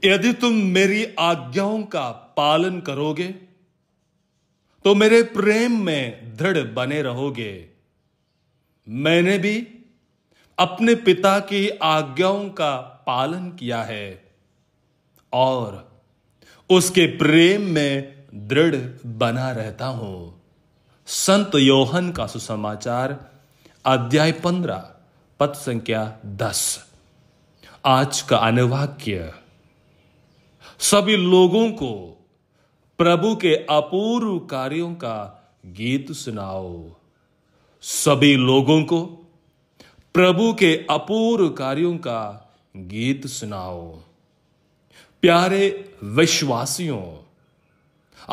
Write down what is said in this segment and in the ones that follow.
यदि तुम मेरी आज्ञाओं का पालन करोगे तो मेरे प्रेम में दृढ़ बने रहोगे। मैंने भी अपने पिता की आज्ञाओं का पालन किया है और उसके प्रेम में दृढ़ बना रहता हूं। संत योहन का सुसमाचार अध्याय 15 पद संख्या 10। आज का अनुवाक्य, सभी लोगों को प्रभु के अपूर्व कार्यों का गीत सुनाओ। सभी लोगों को प्रभु के अपूर्व कार्यों का गीत सुनाओ। प्यारे विश्वासियों,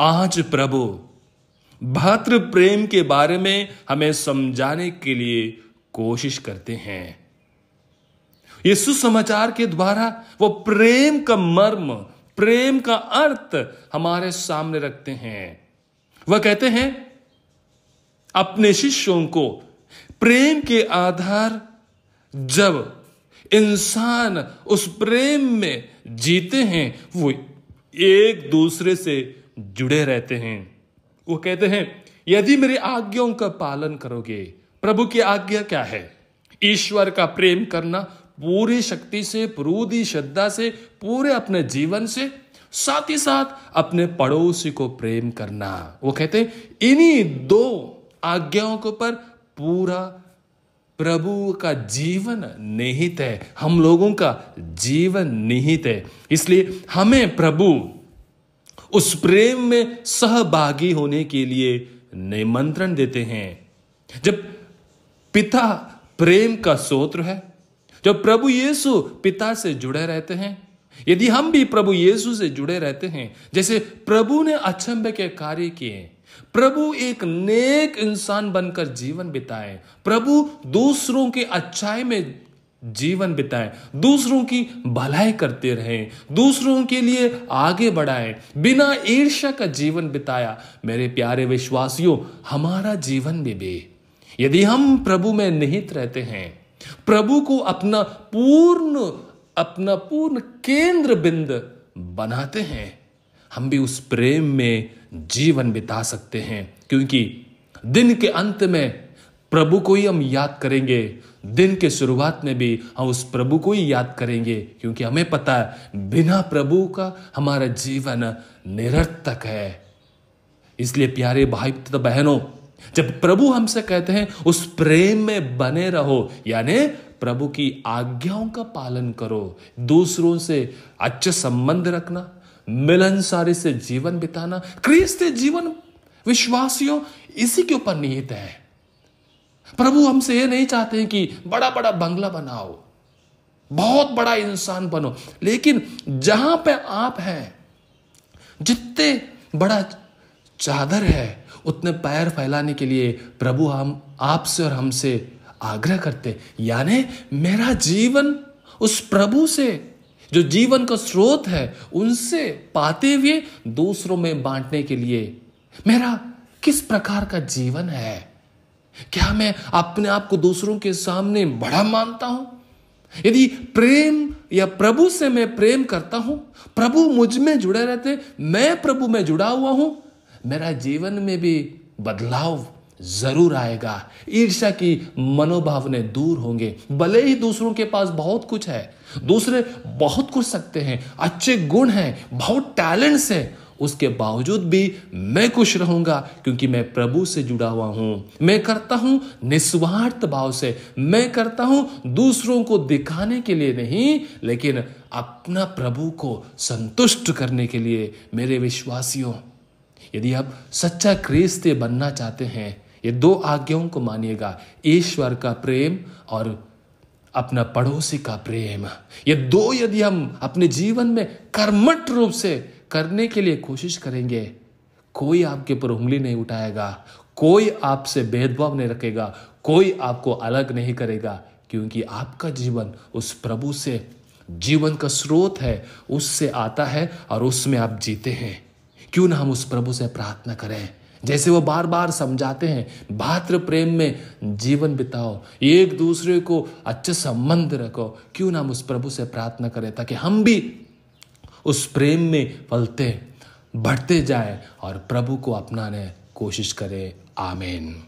आज प्रभु भातृ प्रेम के बारे में हमें समझाने के लिए कोशिश करते हैं। यीशु समाचार के द्वारा वो प्रेम का मर्म, प्रेम का अर्थ हमारे सामने रखते हैं। वह कहते हैं अपने शिष्यों को प्रेम के आधार, जब इंसान उस प्रेम में जीते हैं वो एक दूसरे से जुड़े रहते हैं। वो कहते हैं यदि मेरी आज्ञाओं का पालन करोगे। प्रभु की आज्ञा क्या है? ईश्वर का प्रेम करना पूरी शक्ति से, पूरी श्रद्धा से, पूरे अपने जीवन से, साथ ही साथ अपने पड़ोसी को प्रेम करना। वो कहते हैं इन्हीं दो आज्ञाओं के ऊपर पूरा प्रभु का जीवन निहित है, हम लोगों का जीवन निहित है। इसलिए हमें प्रभु उस प्रेम में सहभागी होने के लिए निमंत्रण देते हैं। जब पिता प्रेम का स्रोत है, जब प्रभु यीशु पिता से जुड़े रहते हैं, यदि हम भी प्रभु यीशु से जुड़े रहते हैं, जैसे प्रभु ने अचंभे के कार्य किए, प्रभु एक नेक इंसान बनकर जीवन बिताए, प्रभु दूसरों की अच्छाई में जीवन बिताए, दूसरों की भलाई करते रहे, दूसरों के लिए आगे बढ़ाए, बिना ईर्ष्या का जीवन बिताया। मेरे प्यारे विश्वासियों, हमारा जीवन में भी यदि हम प्रभु में निहित रहते हैं, प्रभु को अपना पूर्ण केंद्र बिंदु बनाते हैं, हम भी उस प्रेम में जीवन बिता सकते हैं। क्योंकि दिन के अंत में प्रभु को ही हम याद करेंगे, दिन के शुरुआत में भी हम उस प्रभु को ही याद करेंगे, क्योंकि हमें पता है बिना प्रभु का हमारा जीवन निरर्थक है। इसलिए प्यारे भाई तथा बहनों, जब प्रभु हमसे कहते हैं उस प्रेम में बने रहो, यानी प्रभु की आज्ञाओं का पालन करो, दूसरों से अच्छे संबंध रखना, मिलनसारी से जीवन बिताना, क्रिस्तीय जीवन विश्वासियों इसी के ऊपर निहित है। प्रभु हमसे ये नहीं चाहते हैं कि बड़ा बड़ा बंगला बनाओ, बहुत बड़ा इंसान बनो, लेकिन जहां पे आप हैं, जितने बड़ा चादर है उतने पैर फैलाने के लिए प्रभु हम आपसे और हमसे आग्रह करते, यानी मेरा जीवन उस प्रभु से जो जीवन का स्रोत है उनसे पाते हुए दूसरों में बांटने के लिए मेरा किस प्रकार का जीवन है? क्या मैं अपने आप को दूसरों के सामने बड़ा मानता हूं? यदि प्रेम या प्रभु से मैं प्रेम करता हूं, प्रभु मुझ में जुड़े रहते, मैं प्रभु में जुड़ा हुआ हूं, मेरा जीवन में भी बदलाव जरूर आएगा। ईर्ष्या की मनोभावने दूर होंगे। भले ही दूसरों के पास बहुत कुछ है, दूसरे बहुत कुछ सकते हैं, अच्छे गुण हैं, बहुत टैलेंट्स है, उसके बावजूद भी मैं खुश रहूंगा, क्योंकि मैं प्रभु से जुड़ा हुआ हूं। मैं करता हूं निस्वार्थ भाव से, मैं करता हूं दूसरों को दिखाने के लिए नहीं, लेकिन अपना प्रभु को संतुष्ट करने के लिए। मेरे विश्वासियों, यदि आप सच्चा क्रिस्ती बनना चाहते हैं, ये दो आज्ञाओं को मानिएगा, ईश्वर का प्रेम और अपना पड़ोसी का प्रेम। ये दो यदि हम अपने जीवन में कर्मठ रूप से करने के लिए कोशिश करेंगे, कोई आपके ऊपर उंगली नहीं उठाएगा, कोई आपसे भेदभाव नहीं रखेगा, कोई आपको अलग नहीं करेगा, क्योंकि आपका जीवन उस प्रभु से जीवन का स्रोत है, उससे आता है और उसमें आप जीते हैं। क्यों ना हम उस प्रभु से प्रार्थना करें, जैसे वो बार बार समझाते हैं, भातृ प्रेम में जीवन बिताओ, एक दूसरे को अच्छे संबंध रखो। क्यों ना हम उस प्रभु से प्रार्थना करें ताकि हम भी उस प्रेम में फलते बढ़ते जाए और प्रभु को अपनाने कोशिश करें। आमीन।